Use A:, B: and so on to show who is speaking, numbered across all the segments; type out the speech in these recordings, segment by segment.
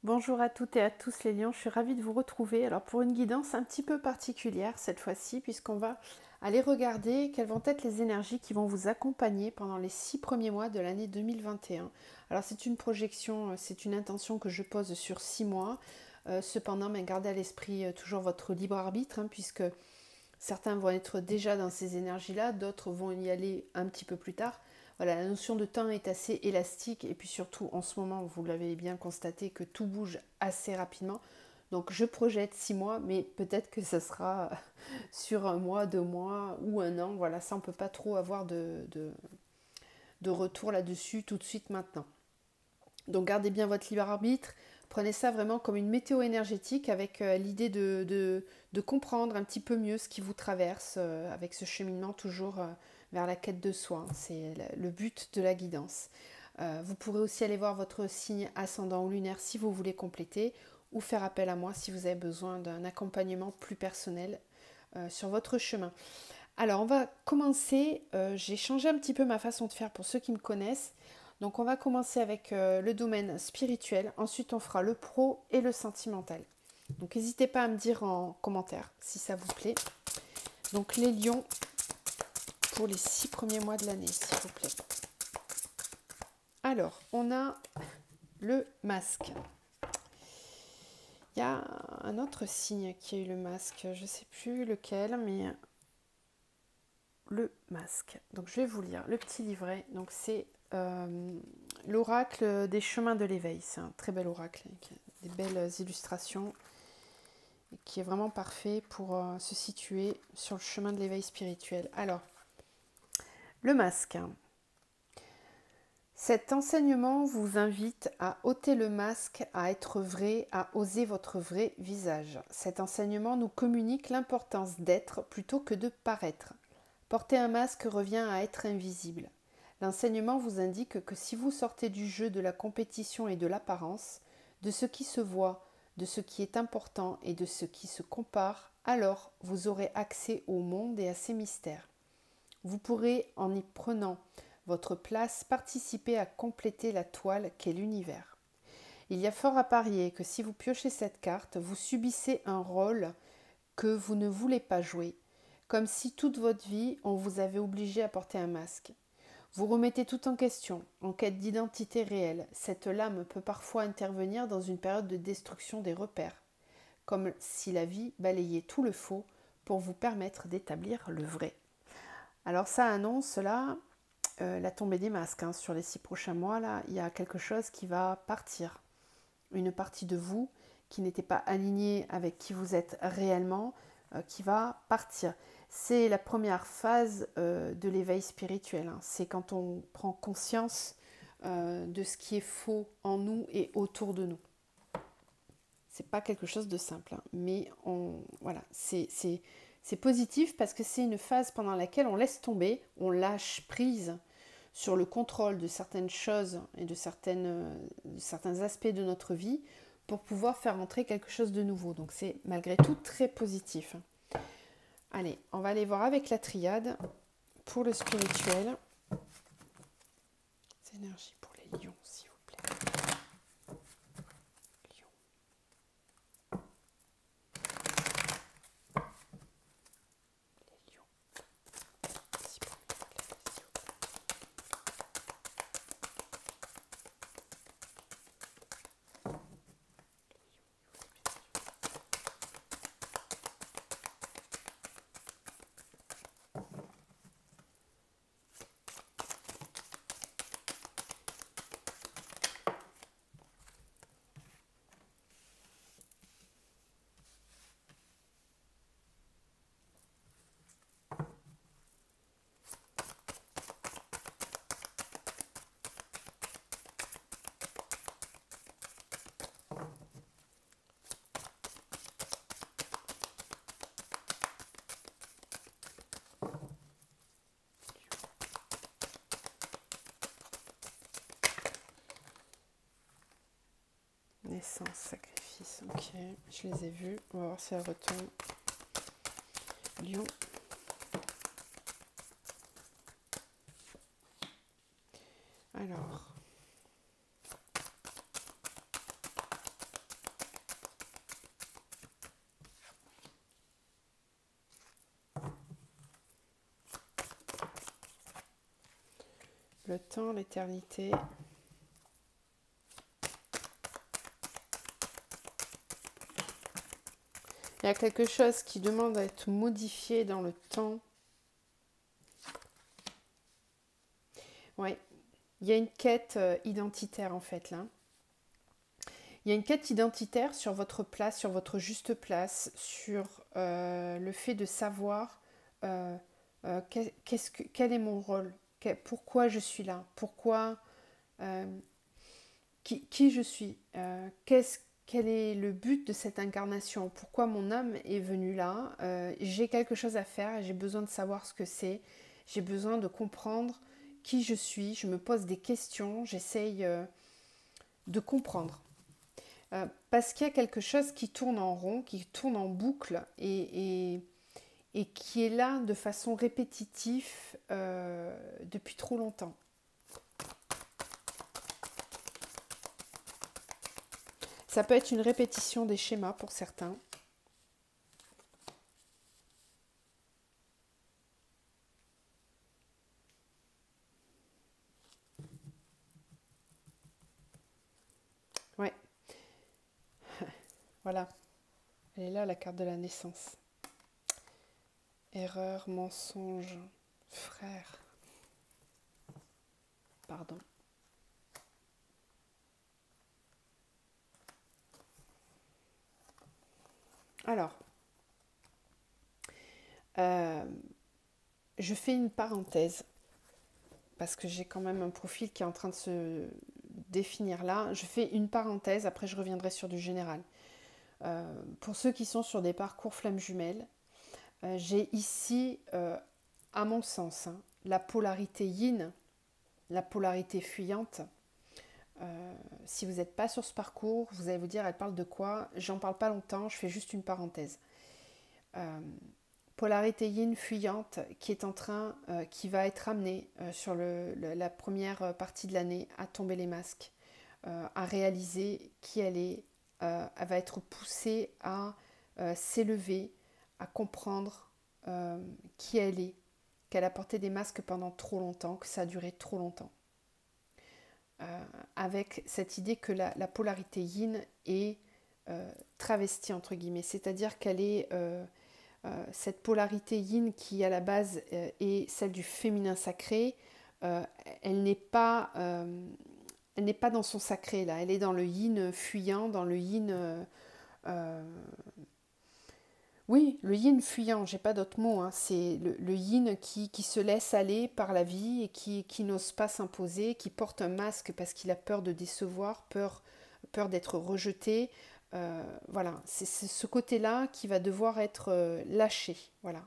A: Bonjour à toutes et à tous les lions, je suis ravie de vous retrouver. Alors pour une guidance un petit peu particulière cette fois-ci, puisqu'on va aller regarder quelles vont être les énergies qui vont vous accompagner pendant les 6 premiers mois de l'année 2021. Alors c'est une projection, c'est une intention que je pose sur 6 mois. Cependant, gardez à l'esprit toujours votre libre arbitre, puisque certains vont être déjà dans ces énergies-là, d'autres vont y aller un petit peu plus tard. Voilà, la notion de temps est assez élastique et puis surtout en ce moment, vous l'avez bien constaté, que tout bouge assez rapidement. Donc je projette 6 mois, mais peut-être que ça sera sur un mois, 2 mois ou un an. Voilà, ça on ne peut pas trop avoir de retour là-dessus tout de suite maintenant. Donc gardez bien votre libre arbitre. Prenez ça vraiment comme une météo énergétique avec l'idée de comprendre un petit peu mieux ce qui vous traverse avec ce cheminement toujours vers la quête de soi. C'est le but de la guidance. Vous pourrez aussi aller voir votre signe ascendant ou lunaire si vous voulez compléter ou faire appel à moi si vous avez besoin d'un accompagnement plus personnel sur votre chemin. Alors, on va commencer. J'ai changé un petit peu ma façon de faire pour ceux qui me connaissent. Donc, on va commencer avec le domaine spirituel. Ensuite, on fera le pro et le sentimental. Donc, n'hésitez pas à me dire en commentaire si ça vous plaît. Donc, les lions pour les 6 premiers mois de l'année, s'il vous plaît. Alors, on a le masque. Il y a un autre signe qui a eu le masque. Je ne sais plus lequel, mais le masque. Donc je vais vous lire le petit livret. Donc c'est l'oracle des chemins de l'éveil. C'est un très bel oracle avec des belles illustrations et qui est vraiment parfait pour se situer sur le chemin de l'éveil spirituel. Alors, le masque. Cet enseignement vous invite à ôter le masque, à être vrai, à oser votre vrai visage. Cet enseignement nous communique l'importance d'être plutôt que de paraître. Porter un masque revient à être invisible. L'enseignement vous indique que si vous sortez du jeu de la compétition et de l'apparence, de ce qui se voit, de ce qui est important et de ce qui se compare, alors vous aurez accès au monde et à ses mystères. Vous pourrez, en y prenant votre place, participer à compléter la toile qu'est l'univers. Il y a fort à parier que si vous piochez cette carte, vous subissez un rôle que vous ne voulez pas jouer, comme si toute votre vie on vous avait obligé à porter un masque. Vous remettez tout en question, en quête d'identité réelle. Cette lame peut parfois intervenir dans une période de destruction des repères, comme si la vie balayait tout le faux pour vous permettre d'établir le vrai. Alors ça annonce là la tombée des masques. Sur les 6 prochains mois, là, il y a quelque chose qui va partir. Une partie de vous qui n'était pas alignée avec qui vous êtes réellement, qui va partir. C'est la première phase de l'éveil spirituel. C'est quand on prend conscience de ce qui est faux en nous et autour de nous. C'est pas quelque chose de simple, mais voilà, c'est positif parce que c'est une phase pendant laquelle on laisse tomber, on lâche prise sur le contrôle de certaines choses et de certains aspects de notre vie pour pouvoir faire entrer quelque chose de nouveau. Donc c'est malgré tout très positif. Allez, on va aller voir avec la triade pour le spirituel. C'est énergie pour les lions, s'il vous plaît. Lion. Les lions. Naissance, sacrifice, ok, je les ai vus, on va voir si elle retombe. Lion. Alors, le temps, l'éternité. Il y a quelque chose qui demande à être modifié dans le temps. Oui, il y a une quête identitaire en fait là. Il y a une quête identitaire sur votre place, sur votre juste place, sur le fait de savoir quel est mon rôle, pourquoi je suis là, pourquoi, euh, qui je suis, quel est le but de cette incarnation, pourquoi mon âme est venue là, j'ai quelque chose à faire, j'ai besoin de savoir ce que c'est, j'ai besoin de comprendre qui je suis, je me pose des questions, j'essaye de comprendre. Parce qu'il y a quelque chose qui tourne en rond, qui tourne en boucle et qui est là de façon répétitive depuis trop longtemps. Ça peut être une répétition des schémas pour certains. Ouais, voilà. Elle est là, la carte de la naissance. Erreur, mensonge, frère. Pardon. Alors, je fais une parenthèse parce que j'ai quand même un profil qui est en train de se définir là. Je fais une parenthèse, après je reviendrai sur du général. Pour ceux qui sont sur des parcours flammes jumelles, j'ai ici, à mon sens, la polarité yin, la polarité fuyante. Si vous n'êtes pas sur ce parcours, vous allez vous dire, elle parle de quoi? J'en parle pas longtemps, je fais juste une parenthèse. Polarité yin fuyante qui est en train, qui va être amenée sur la première partie de l'année à tomber les masques, à réaliser qui elle est. Elle va être poussée à s'élever, à comprendre qui elle est, qu'elle a porté des masques pendant trop longtemps, que ça a duré trop longtemps. Avec cette idée que la polarité yin est travestie, entre guillemets, c'est-à-dire qu'elle est cette polarité yin qui à la base est celle du féminin sacré, elle n'est pas dans son sacré là, elle est dans le yin fuyant, dans le yin oui, le yin fuyant, j'ai pas d'autre mot, hein. C'est le yin qui se laisse aller par la vie et qui n'ose pas s'imposer, qui porte un masque parce qu'il a peur de décevoir, peur d'être rejeté. Voilà, c'est ce côté-là qui va devoir être lâché, voilà.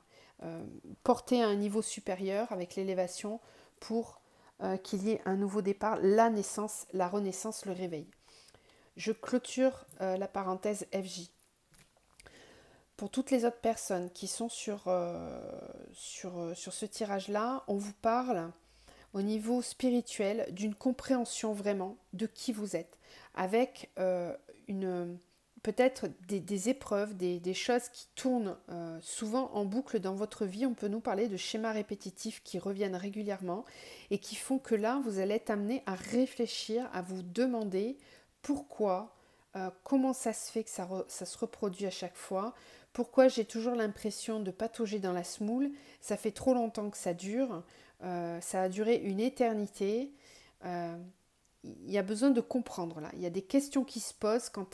A: Porté à un niveau supérieur avec l'élévation pour qu'il y ait un nouveau départ, la naissance, la renaissance, le réveil. Je clôture la parenthèse FJ. Pour toutes les autres personnes qui sont sur ce tirage-là, on vous parle au niveau spirituel d'une compréhension vraiment de qui vous êtes, avec peut-être des épreuves, des choses qui tournent souvent en boucle dans votre vie. On peut nous parler de schémas répétitifs qui reviennent régulièrement et qui font que là, vous allez être amené à réfléchir, à vous demander pourquoi, comment ça se fait que ça se reproduit à chaque fois. Pourquoi j'ai toujours l'impression de patauger dans la semoule? Ça fait trop longtemps que ça dure. Ça a duré une éternité. Il y a besoin de comprendre là. Il y a des questions qui se posent quant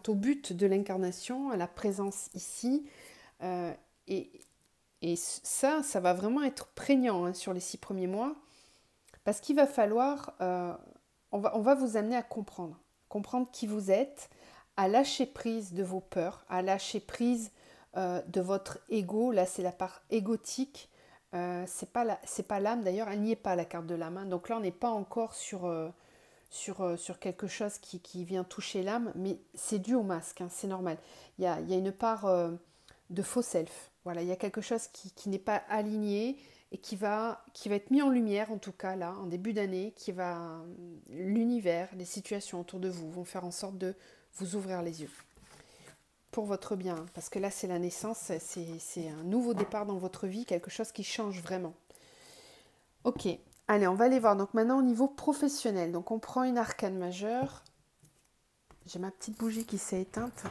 A: au but de l'incarnation, à la présence ici. Euh, et, et ça va vraiment être prégnant sur les 6 premiers mois. Parce qu'il va falloir... on va vous amener à comprendre qui vous êtes, à lâcher prise de vos peurs, à lâcher prise de votre ego. Là, c'est la part égotique. C'est pas l'âme d'ailleurs, elle n'y est pas la carte de l'âme. Hein. Donc là, on n'est pas encore sur quelque chose qui vient toucher l'âme, mais c'est dû au masque, hein, c'est normal. Il y a une part de faux self. Voilà, il y a quelque chose qui n'est pas aligné et qui va être mis en lumière, en tout cas là, en début d'année, l'univers, les situations autour de vous vont faire en sorte de vous ouvrir les yeux. Pour votre bien, parce que là c'est la naissance, c'est un nouveau départ dans votre vie, quelque chose qui change vraiment. Ok, Allez, on va aller voir. Donc maintenant au niveau professionnel. Donc on prend une arcane majeure. J'ai ma petite bougie qui s'est éteinte.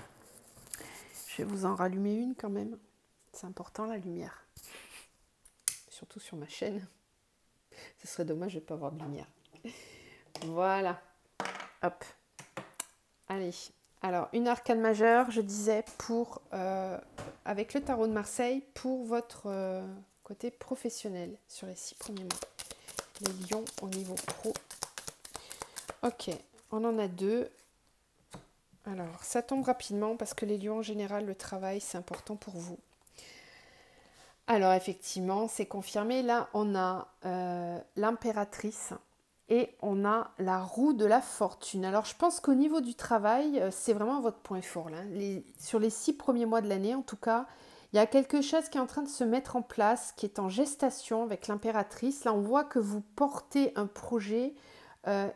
A: Je vais vous en rallumer une quand même. C'est important la lumière. Surtout sur ma chaîne. Ce serait dommage de ne pas avoir de lumière. Voilà. Hop. Allez. Alors, une arcane majeure, je disais, pour avec le tarot de Marseille, pour votre côté professionnel sur les 6 premiers mois. Les lions au niveau pro. Ok, on en a 2. Alors, ça tombe rapidement parce que les lions, en général, le travail, c'est important pour vous. Alors, effectivement, c'est confirmé. Là, on a l'impératrice et on a la roue de la fortune. Alors, je pense qu'au niveau du travail, c'est vraiment votre point fort. Là. Sur les 6 premiers mois de l'année, en tout cas, il y a quelque chose qui est en train de se mettre en place, qui est en gestation avec l'impératrice. Là, on voit que vous portez un projet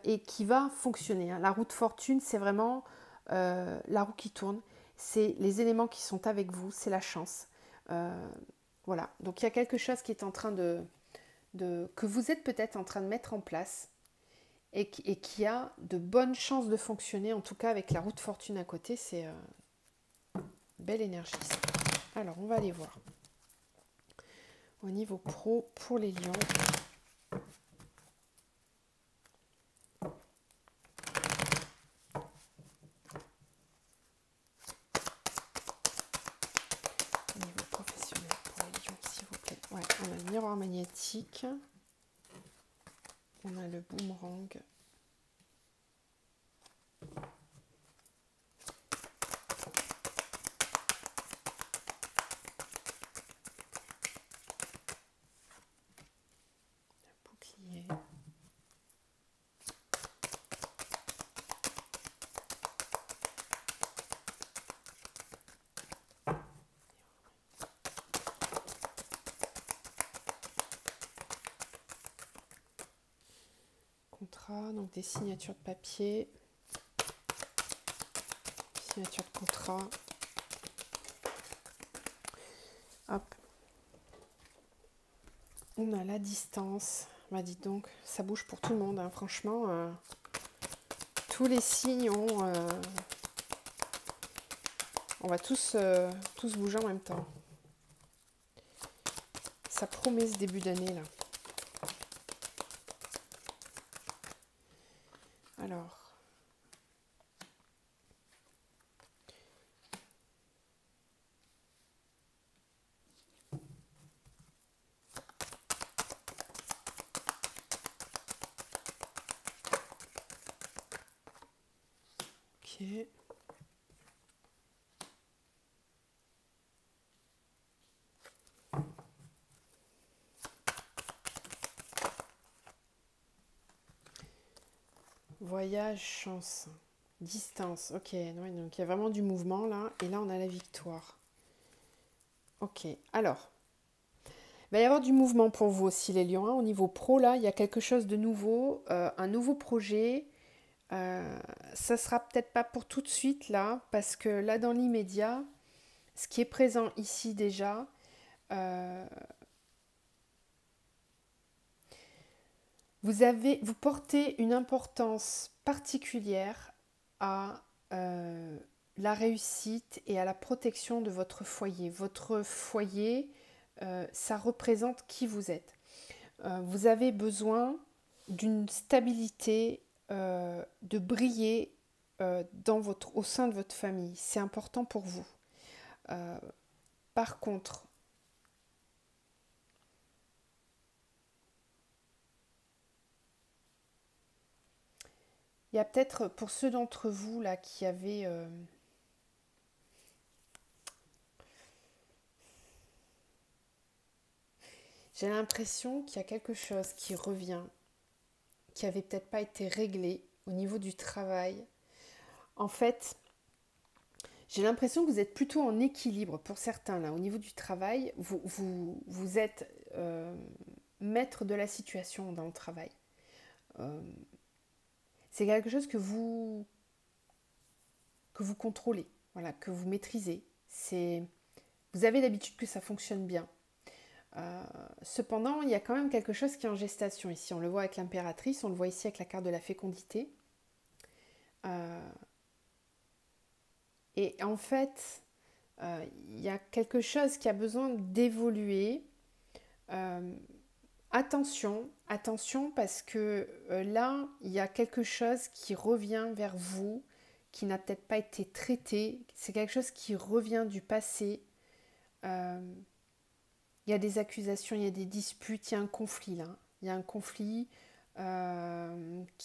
A: et qui va fonctionner. Hein. La roue de fortune, c'est vraiment la roue qui tourne. C'est les éléments qui sont avec vous, c'est la chance. Voilà, donc il y a quelque chose qui est en train que vous êtes peut-être en train de mettre en place et qui a de bonnes chances de fonctionner, en tout cas avec la roue de fortune à côté, c'est belle énergie. Ça. Alors, on va aller voir. Au niveau pro, pour les lions. Au niveau professionnel, pour les lions, s'il vous plaît. Ouais, on a le miroir magnétique. On a le boomerang. Le bouclier. Contrat, donc des signatures de papier. Signature de contrat. Hop. On a la distance. Bah dites donc, ça bouge pour tout le monde. Hein. Franchement, tous les signes ont... on va tous bouger en même temps. Ça promet ce début d'année là. Alors... Ok. Voyage, chance, distance. Ok, ouais, donc il y a vraiment du mouvement là. Et là, on a la victoire. Ok, alors, il va y avoir du mouvement pour vous aussi, les lions. Hein. Au niveau pro, là, il y a quelque chose de nouveau, un nouveau projet. Ça sera peut-être pas pour tout de suite là, parce que là, dans l'immédiat, ce qui est présent ici déjà, vous portez une importance particulière à la réussite et à la protection de votre foyer. Votre foyer, ça représente qui vous êtes. Vous avez besoin d'une stabilité, de briller au sein de votre famille. C'est important pour vous. Par contre, il y a peut-être pour ceux d'entre vous là qui avaient... j'ai l'impression qu'il y a quelque chose qui revient, qui avait peut-être pas été réglé au niveau du travail. En fait, j'ai l'impression que vous êtes plutôt en équilibre pour certains là. Au niveau du travail, vous êtes maître de la situation dans le travail. C'est quelque chose que vous contrôlez, voilà, que vous maîtrisez. Vous avez l'habitude que ça fonctionne bien. Cependant, il y a quand même quelque chose qui est en gestation ici. On le voit avec l'impératrice, on le voit ici avec la carte de la fécondité. Et en fait, il y a quelque chose qui a besoin d'évoluer. Attention, attention parce que là, il y a quelque chose qui revient vers vous, qui n'a peut-être pas été traité. C'est quelque chose qui revient du passé. Il y a des accusations, il y a des disputes, il y a un conflit là. Il y a un conflit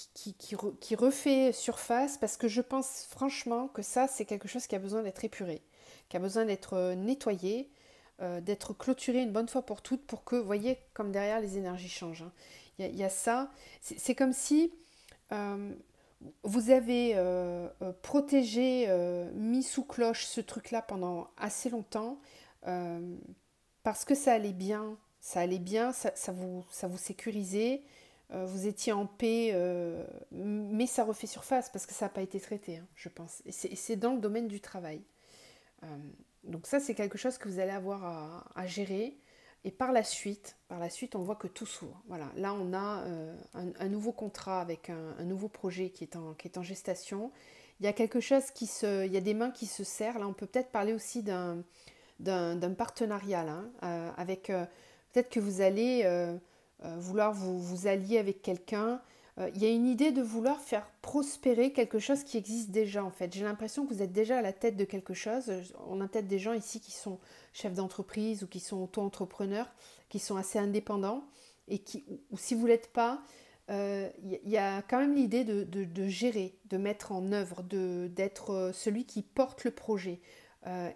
A: qui refait surface parce que je pense franchement que ça, c'est quelque chose qui a besoin d'être épuré, qui a besoin d'être nettoyé, d'être clôturé une bonne fois pour toutes pour que, vous voyez, comme derrière les énergies changent. Hein. Il y a ça. C'est comme si vous avez protégé, mis sous cloche ce truc-là pendant assez longtemps. Parce que ça allait bien, ça vous sécurisait, vous étiez en paix, mais ça refait surface parce que ça n'a pas été traité, hein, je pense. Et c'est dans le domaine du travail. Euh, donc ça, c'est quelque chose que vous allez avoir à gérer. Et par la suite, on voit que tout s'ouvre. Voilà, là, on a un nouveau contrat avec un nouveau projet qui est en gestation. Il y a quelque chose il y a des mains qui se serrent. Là, on peut peut-être parler aussi d'un partenariat là, avec peut-être que vous allez vouloir vous allier avec quelqu'un. Il y a une idée de vouloir faire prospérer quelque chose qui existe déjà en fait. J'ai l'impression que vous êtes déjà à la tête de quelque chose. On a peut-être des gens ici qui sont chefs d'entreprise ou qui sont auto-entrepreneurs, qui sont assez indépendants et ou si vous ne l'êtes pas, il y a quand même l'idée de gérer, de mettre en œuvre, d'être celui qui porte le projet.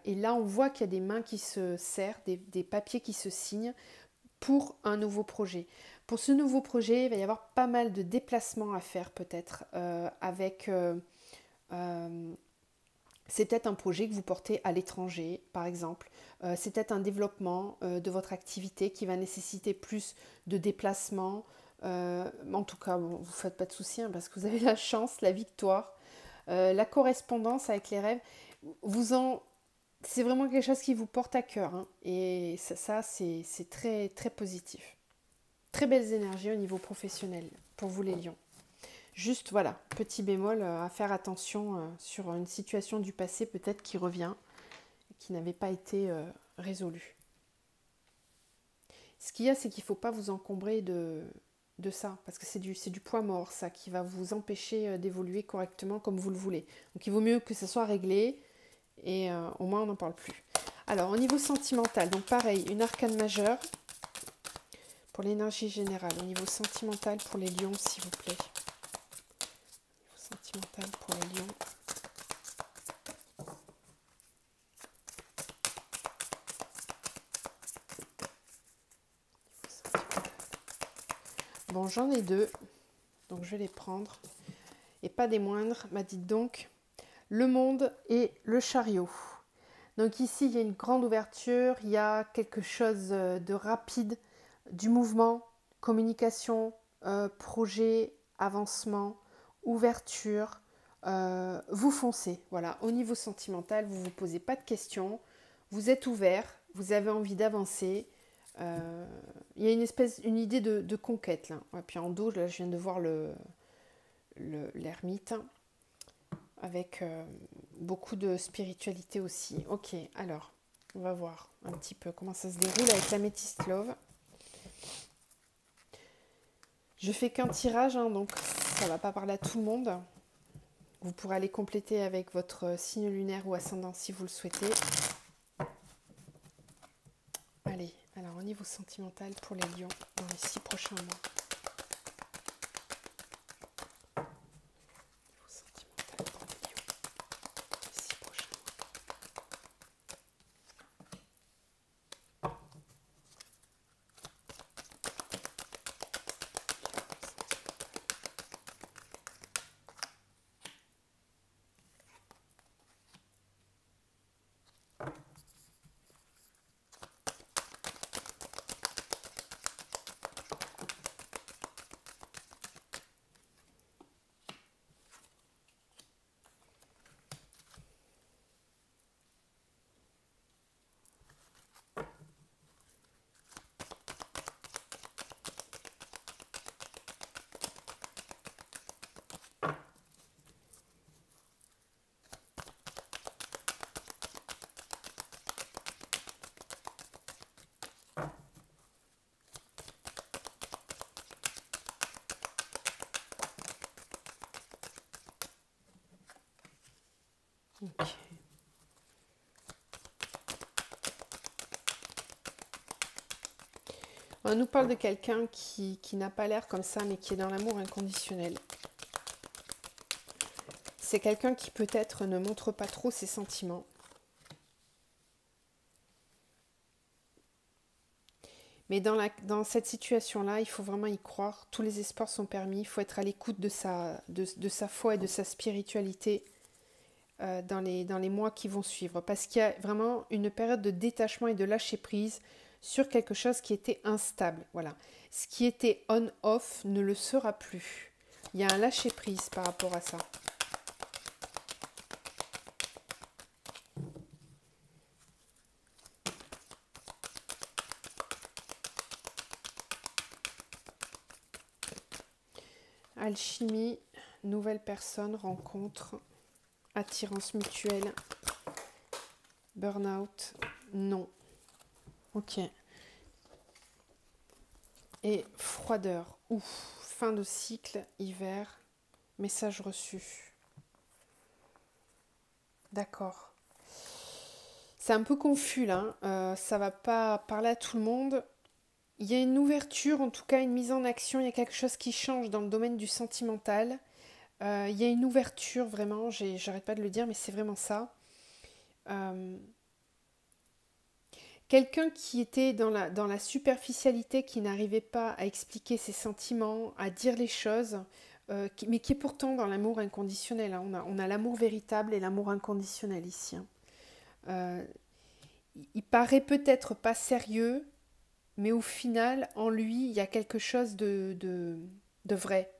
A: Et là, on voit qu'il y a des mains qui se serrent, des papiers qui se signent pour un nouveau projet. Pour ce nouveau projet, il va y avoir pas mal de déplacements à faire peut-être c'est peut-être un projet que vous portez à l'étranger, par exemple. C'est peut-être un développement de votre activité qui va nécessiter plus de déplacements. En tout cas, bon, vous ne faites pas de soucis hein, parce que vous avez la chance, la victoire, la correspondance avec les rêves. C'est vraiment quelque chose qui vous porte à cœur. Hein, et ça c'est très, très positif. Très belles énergies au niveau professionnel pour vous les lions. Juste, voilà, petit bémol, à faire attention sur une situation du passé peut-être qui revient, qui n'avait pas été résolue. Ce qu'il y a, c'est qu'il ne faut pas vous encombrer de ça, parce que c'est du poids mort, ça, qui va vous empêcher d'évoluer correctement comme vous le voulez. Donc il vaut mieux que ça soit réglé, et au moins on n'en parle plus. Alors, au niveau sentimental, donc pareil, une arcane majeure, pour l'énergie générale, au niveau sentimental pour les lions, s'il vous plaît. Sentimental pour les lions. Bon, j'en ai deux, donc je vais les prendre. Et pas des moindres, m'a dit donc, le monde et le chariot. Donc ici, il y a une grande ouverture, il y a quelque chose de rapide, du mouvement, communication, projet, avancement, ouverture. Vous foncez, voilà. Au niveau sentimental, vous ne vous posez pas de questions, vous êtes ouvert, vous avez envie d'avancer. Il y a une idée de conquête là. Et puis en dos, là, je viens de voir l'ermite avec beaucoup de spiritualité aussi. Ok, alors, on va voir un petit peu comment ça se déroule avec l'améthyste love. Je fais qu'un tirage, hein, donc ça ne va pas parler à tout le monde. Vous pourrez aller compléter avec votre signe lunaire ou ascendant si vous le souhaitez. Allez, alors au niveau sentimental pour les lions dans les 6 prochains mois. Ok. On nous parle de quelqu'un qui n'a pas l'air comme ça, mais qui est dans l'amour inconditionnel. C'est quelqu'un qui peut-être ne montre pas trop ses sentiments. Mais dans cette situation-là, il faut vraiment y croire. Tous les espoirs sont permis. Il faut être à l'écoute de sa foi et de sa spiritualité dans les mois qui vont suivre. Parce qu'il y a vraiment une période de détachement et de lâcher-prise sur quelque chose qui était instable. Voilà. Ce qui était on-off ne le sera plus. Il y a un lâcher-prise par rapport à ça. Alchimie, nouvelle personne, rencontre, attirance mutuelle, burn-out, non. Ok. Et froideur, ouf, fin de cycle, hiver, message reçu. D'accord. C'est un peu confus là, ça va pas parler à tout le monde. Il y a une ouverture, en tout cas une mise en action, il y a quelque chose qui change dans le domaine du sentimental. Il y a une ouverture vraiment, j'arrête pas de le dire, mais c'est vraiment ça. Quelqu'un qui était dans la superficialité, qui n'arrivait pas à expliquer ses sentiments, à dire les choses, mais qui est pourtant dans l'amour inconditionnel. Hein. On a l'amour véritable et l'amour inconditionnel ici. Hein. Il paraît peut-être pas sérieux, mais au final, en lui, il y a quelque chose de vrai.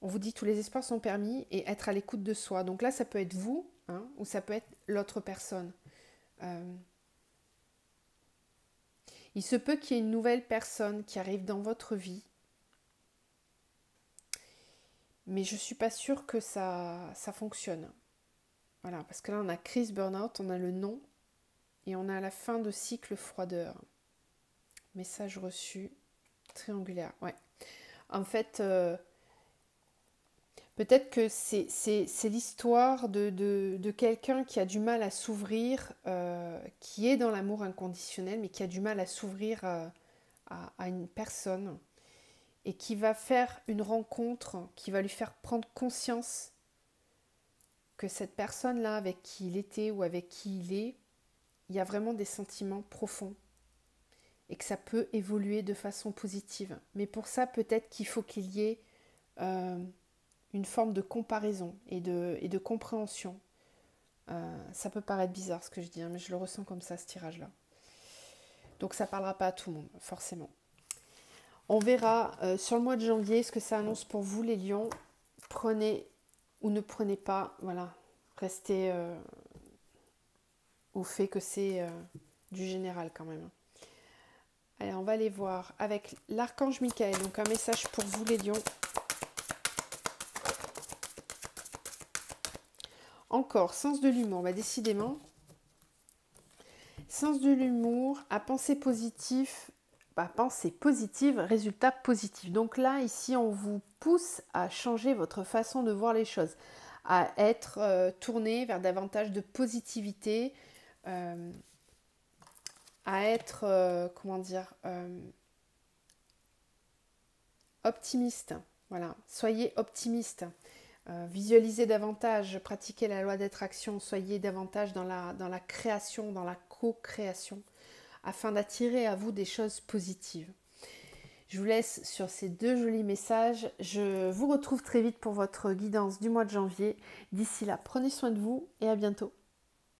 A: On vous dit tous les espoirs sont permis et être à l'écoute de soi. Donc là, ça peut être vous, hein, ou ça peut être l'autre personne. Il se peut qu'il y ait une nouvelle personne qui arrive dans votre vie, mais je ne suis pas sûre que ça fonctionne. Voilà, parce que là, on a crise burn-out, on a le non, et on a la fin de cycle froideur. Message reçu, triangulaire, ouais. En fait, peut-être que c'est l'histoire de quelqu'un qui a du mal à s'ouvrir, qui est dans l'amour inconditionnel, mais qui a du mal à s'ouvrir à une personne et qui va faire une rencontre qui va lui faire prendre conscience que cette personne-là avec qui il était ou avec qui il est, il y a vraiment des sentiments profonds et que ça peut évoluer de façon positive. Mais pour ça, peut-être qu'il faut qu'il y ait une forme de comparaison et de compréhension. Ça peut paraître bizarre ce que je dis, hein, mais je le ressens comme ça, ce tirage-là. Donc ça ne parlera pas à tout le monde, forcément. On verra sur le mois de janvier ce que ça annonce pour vous, les lions. Prenez ou ne prenez pas, voilà. Restez au fait que c'est du général quand même. Allez, on va aller voir avec l'archange Michael. Donc un message pour vous, les lions. Encore, sens de l'humour, bah décidément. Sens de l'humour, à penser positif, pensée positive, résultat positif. Donc là, ici, on vous pousse à changer votre façon de voir les choses, à être tourné vers davantage de positivité, à être, optimiste. Voilà, soyez optimiste. Visualisez davantage, pratiquez la loi d'attraction, soyez davantage dans la création, dans la co-création, afin d'attirer à vous des choses positives. Je vous laisse sur ces deux jolis messages. Je vous retrouve très vite pour votre guidance du mois de janvier. D'ici là, prenez soin de vous et à bientôt.